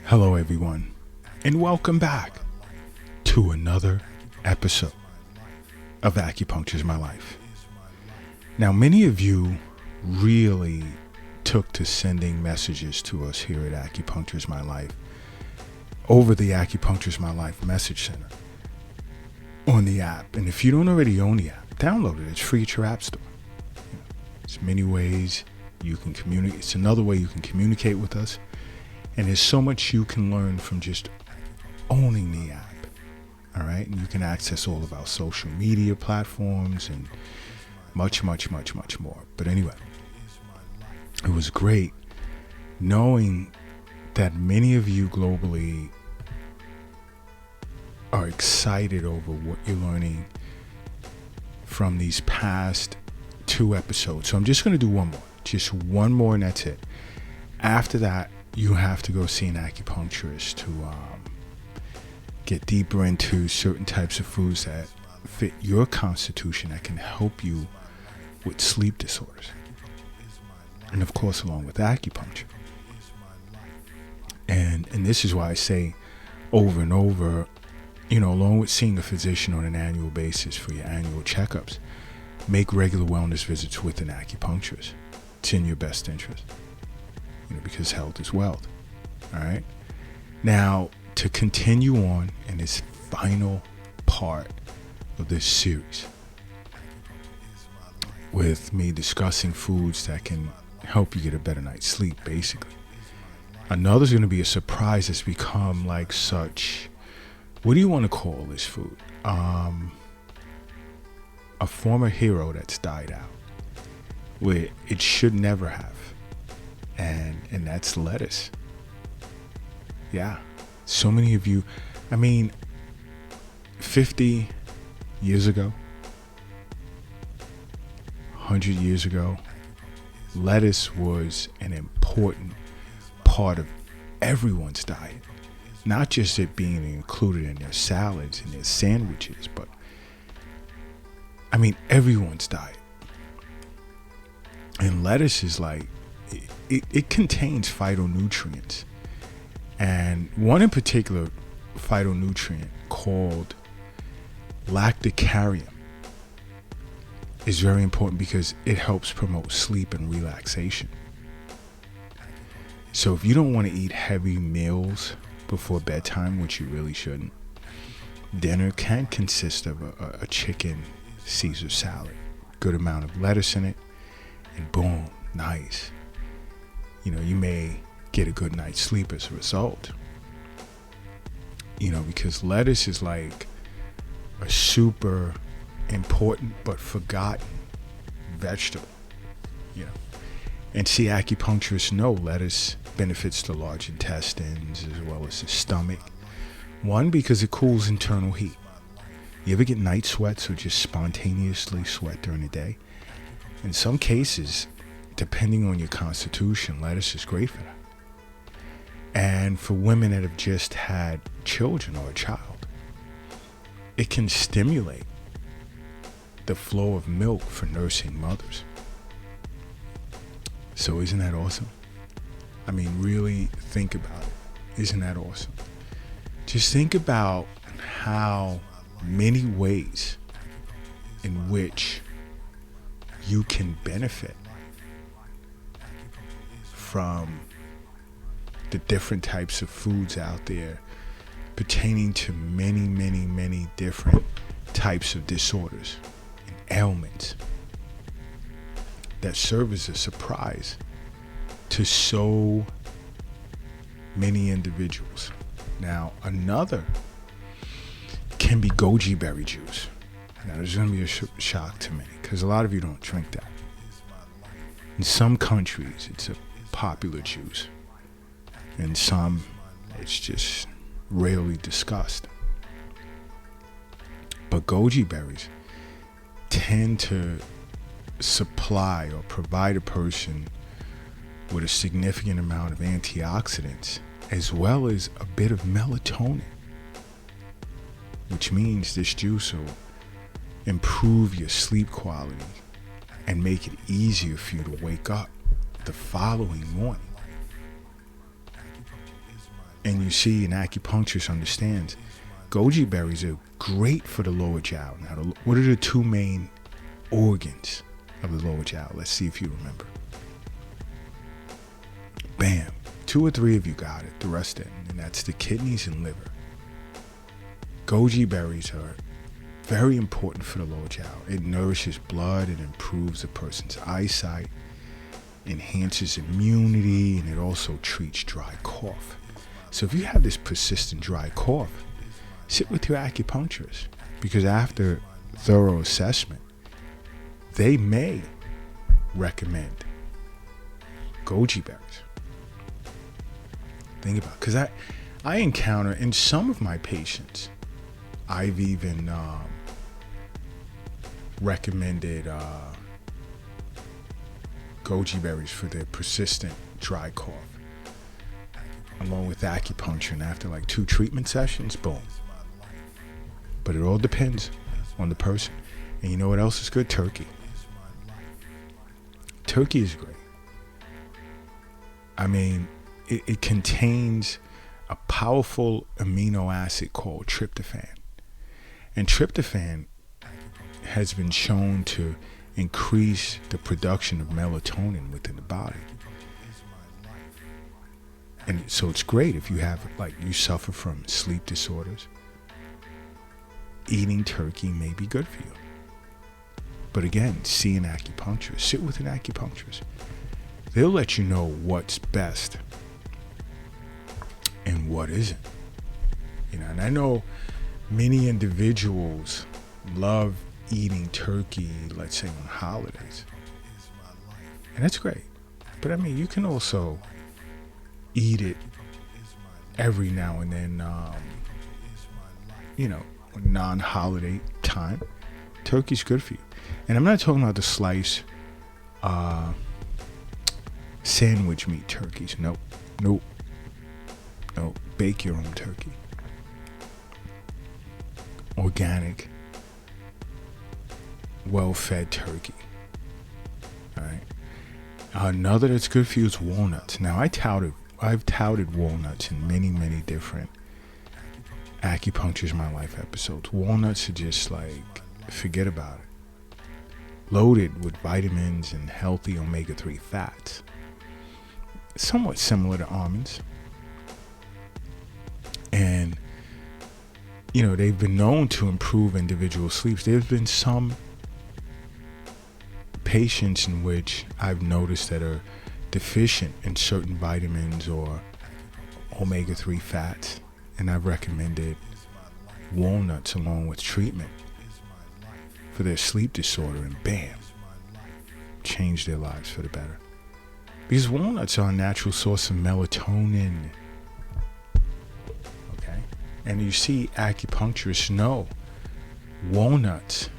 Hello, everyone, and welcome back to another episode of Acupuncture is My Life. Now, many of you really took to sending messages to us here at Acupuncture is My Life over the Acupuncture is My Life message center on the app. And if you don't already own the app, download it. It's free at your app store. There's many ways you can communicate. It's another way you can communicate with us. And there's so much you can learn from just owning the app. All right. And you can access all of our social media platforms and much, much, much, much more. But anyway, it was great knowing that many of you globally are excited over what you're learning from these past 2 episodes. So I'm just going to do one more, just one more, and that's it. After that, you have to go see an acupuncturist to get deeper into certain types of foods that fit your constitution that can help you with sleep disorders. And of course, along with acupuncture. And this is why I say over and over, along with seeing a physician on an annual basis for your annual checkups, make regular wellness visits with an acupuncturist. It's in your best interest. Because health is wealth. All right. Now, to continue on in this final part of this series with me discussing foods that can help you get a better night's sleep, basically. Another's going to be a surprise that's become like such, what do you want to call this food? A former hero that's died out, where it should never have. And that's lettuce. Yeah. So many of you, 50 years ago, 100 years ago, lettuce was an important part of everyone's diet. Not just it being included in their salads and their sandwiches, but everyone's diet. And lettuce is like, it contains phytonutrients, and one in particular phytonutrient called lacticarium is very important because it helps promote sleep and relaxation. So if you don't want to eat heavy meals before bedtime, which you really shouldn't, dinner can consist of a chicken Caesar salad, good amount of lettuce in it, and boom, nice. You may get a good night's sleep as a result. Because lettuce is like a super important but forgotten vegetable. And see, acupuncturists know lettuce benefits the large intestines as well as the stomach. One, because it cools internal heat. You ever get night sweats or just spontaneously sweat during the day? In some cases, depending on your constitution, lettuce is great for that. And for women that have just had children or a child, it can stimulate the flow of milk for nursing mothers. So isn't that awesome? Really think about it. Isn't that awesome? Just think about how many ways in which you can benefit from the different types of foods out there pertaining to many, many, many different types of disorders and ailments that serve as a surprise to so many individuals. Now, another can be goji berry juice. Now, there's going to be a shock to many because a lot of you don't drink that. In some countries, it's a popular juice. In some, it's just rarely discussed. But goji berries tend to supply or provide a person with a significant amount of antioxidants as well as a bit of melatonin, which means this juice will improve your sleep quality and make it easier for you to wake up the following morning. And you see an acupuncturist understands goji berries are great for the lower jiao. Now, what are the two main organs of the lower jiao? Let's see if you remember. Bam. 2 or 3 of you got it. The rest didn't. And that's the kidneys and liver. Goji berries are very important for the lower jiao. It nourishes blood. It improves a person's eyesight, enhances immunity, and it also treats dry cough. So if you have this persistent dry cough, sit with your acupuncturist, because after thorough assessment, they may recommend goji berries. Think about it, because I encounter in some of my patients, I've even recommended goji berries for their persistent dry cough, along with acupuncture, and after like 2 treatment sessions, boom. But it all depends on the person. And you know what else is good? Turkey. Turkey is great. I mean, it contains a powerful amino acid called tryptophan. And tryptophan has been shown to increase the production of melatonin within the body. And so it's great if you have, like, you suffer from sleep disorders. Eating turkey may be good for you. But again, see an acupuncturist. Sit with an acupuncturist. They'll let you know what's best and what isn't. You know, and I know many individuals love eating turkey, let's say on holidays. And that's great. But I mean, you can also eat it every now and then, non-holiday time. Turkey's good for you. And I'm not talking about the slice sandwich meat turkeys. Nope. Bake your own turkey. Organic, well-fed turkey. All right. Another that's good for you is walnuts. Now, I've touted walnuts in many different Acupuncture's My Life episodes. Walnuts are just like, forget about it. Loaded with vitamins and healthy omega-3 fats. Somewhat similar to almonds. And, you know, they've been known to improve individual sleeps. There's been some patients in which I've noticed that are deficient in certain vitamins or omega-3 fats, and I've recommended walnuts along with treatment for their sleep disorder, and bam, changed their lives for the better. Because walnuts are a natural source of melatonin. Okay? And you see, acupuncturists know walnuts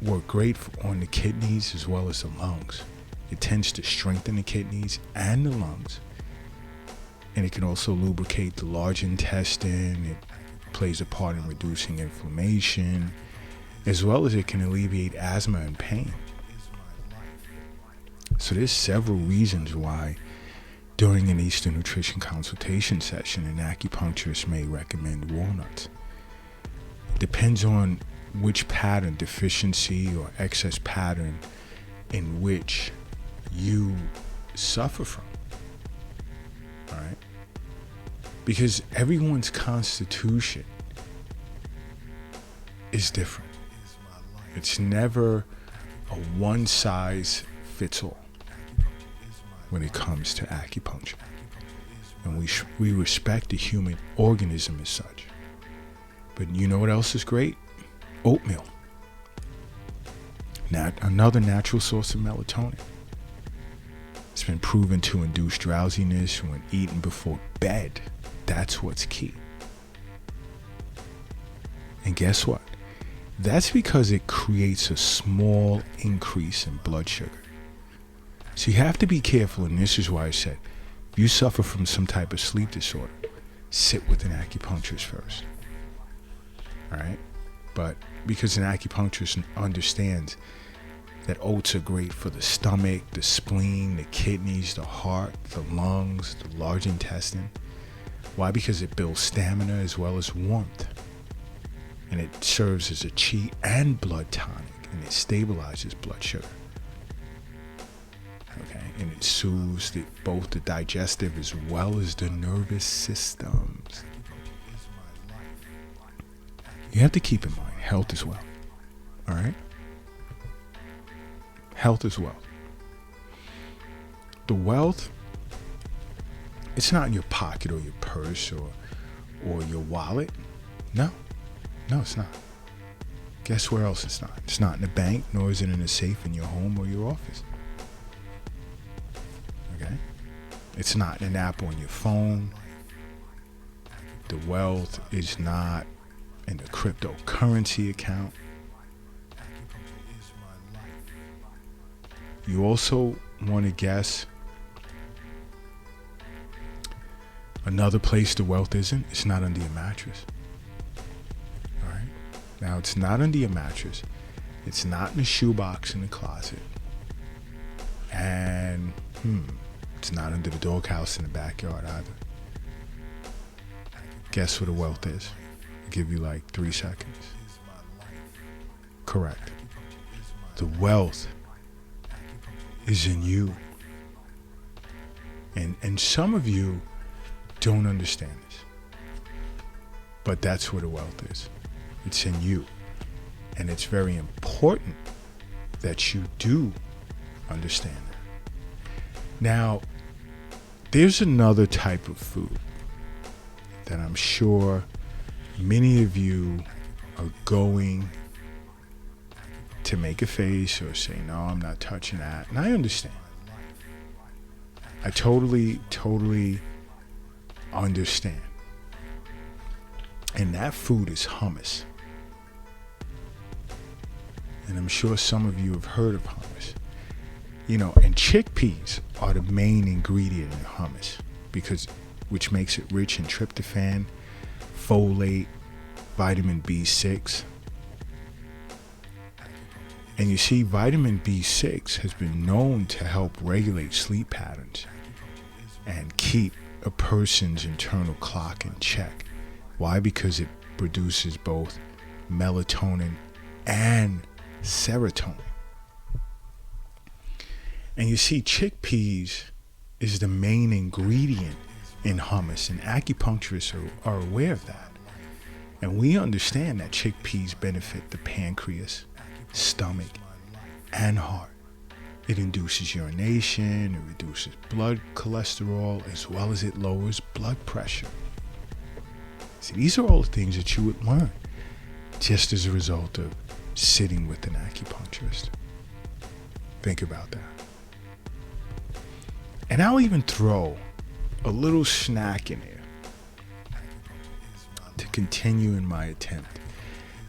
work great on the kidneys as well as the lungs. It tends to strengthen the kidneys and the lungs. And it can also lubricate the large intestine. It plays a part in reducing inflammation, as well as it can alleviate asthma and pain. So there's several reasons why during an Eastern nutrition consultation session, an acupuncturist may recommend walnuts. Depends on which pattern, deficiency or excess pattern in which you suffer from. All right? Because everyone's constitution is different. It's never a one size fits all when it comes to acupuncture. And we respect the human organism as such. But you know what else is great? Oatmeal. Now, another natural source of melatonin. It's been proven to induce drowsiness when eaten before bed. That's what's key. And guess what? That's because it creates a small increase in blood sugar. So you have to be careful, and this is why I said, if you suffer from some type of sleep disorder, sit with an acupuncturist first. All right? But because an acupuncturist understands that oats are great for the stomach, the spleen, the kidneys, the heart, the lungs, the large intestine, Why? Because it builds stamina as well as warmth. And it serves as a chi and blood tonic, and it stabilizes blood sugar. Okay, and it soothes both the digestive as well as the nervous systems. You have to keep in mind health as well. All right? Health as well. The wealth, it's not in your pocket or your purse or your wallet. No, it's not. Guess where else it's not? It's not in the bank, nor is it in a safe in your home or your office. Okay? It's not in an app on your phone. The wealth is not in the cryptocurrency account. You also want to guess another place the wealth isn't. It's not under your mattress. All right. Now, it's not under your mattress. It's not in the shoebox in the closet. And it's not under the doghouse in the backyard either. Guess where the wealth is? I'll give you like 3 seconds. Correct. The wealth is in you. And some of you don't understand this. But that's where the wealth is. It's in you. And it's very important that you do understand that. Now, there's another type of food that I'm sure many of you are going to make a face or say, no, I'm not touching that. And I understand. I totally understand. And that food is hummus. And I'm sure some of you have heard of hummus. You know, and chickpeas are the main ingredient in hummus, which makes it rich in tryptophan, folate, vitamin B6. And you see, vitamin B6 has been known to help regulate sleep patterns and keep a person's internal clock in check. Why? Because it produces both melatonin and serotonin. And you see, chickpeas is the main ingredient in hummus, and acupuncturists are aware of that. And we understand that chickpeas benefit the pancreas, stomach, and heart. It induces urination, it reduces blood cholesterol, as well as it lowers blood pressure. See, these are all the things that you would learn just as a result of sitting with an acupuncturist. Think about that. And I'll even throw a little snack in there to continue in my attempt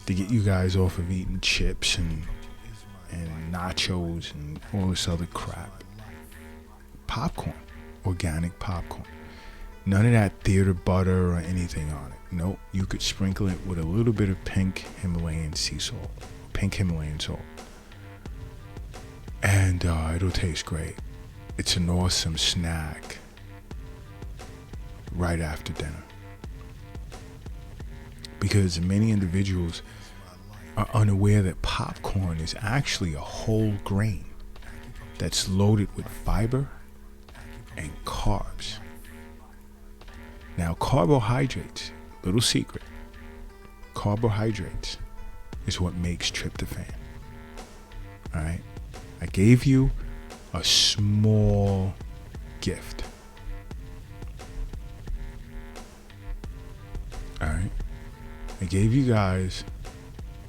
to get you guys off of eating chips and nachos and all this other crap. Popcorn, organic popcorn. None of that theater butter or anything on it. Nope, you could sprinkle it with a little bit of pink Himalayan sea salt, pink Himalayan salt. And it'll taste great. It's an awesome snack right after dinner. Because many individuals are unaware that popcorn is actually a whole grain that's loaded with fiber and carbs. Now, carbohydrates, little secret, carbohydrates is what makes tryptophan. All right? I gave you a small gift. All right? I gave you guys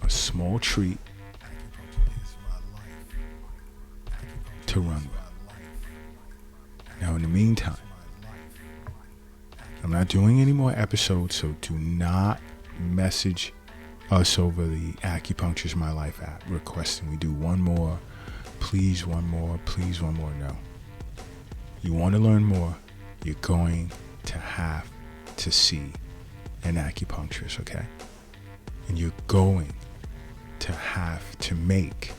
a small treat to run with. Now, in the meantime, I'm not doing any more episodes, so do not message us over the Acupuncture's My Life app requesting we do one more, please one more, please one more. No. You want to learn more, you're going to have to see an acupuncturist, okay? And you're going to have to make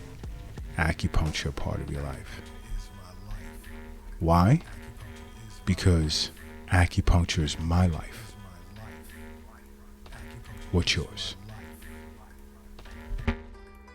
acupuncture a part of your life. Why? Because Acupuncture is my life. What's yours?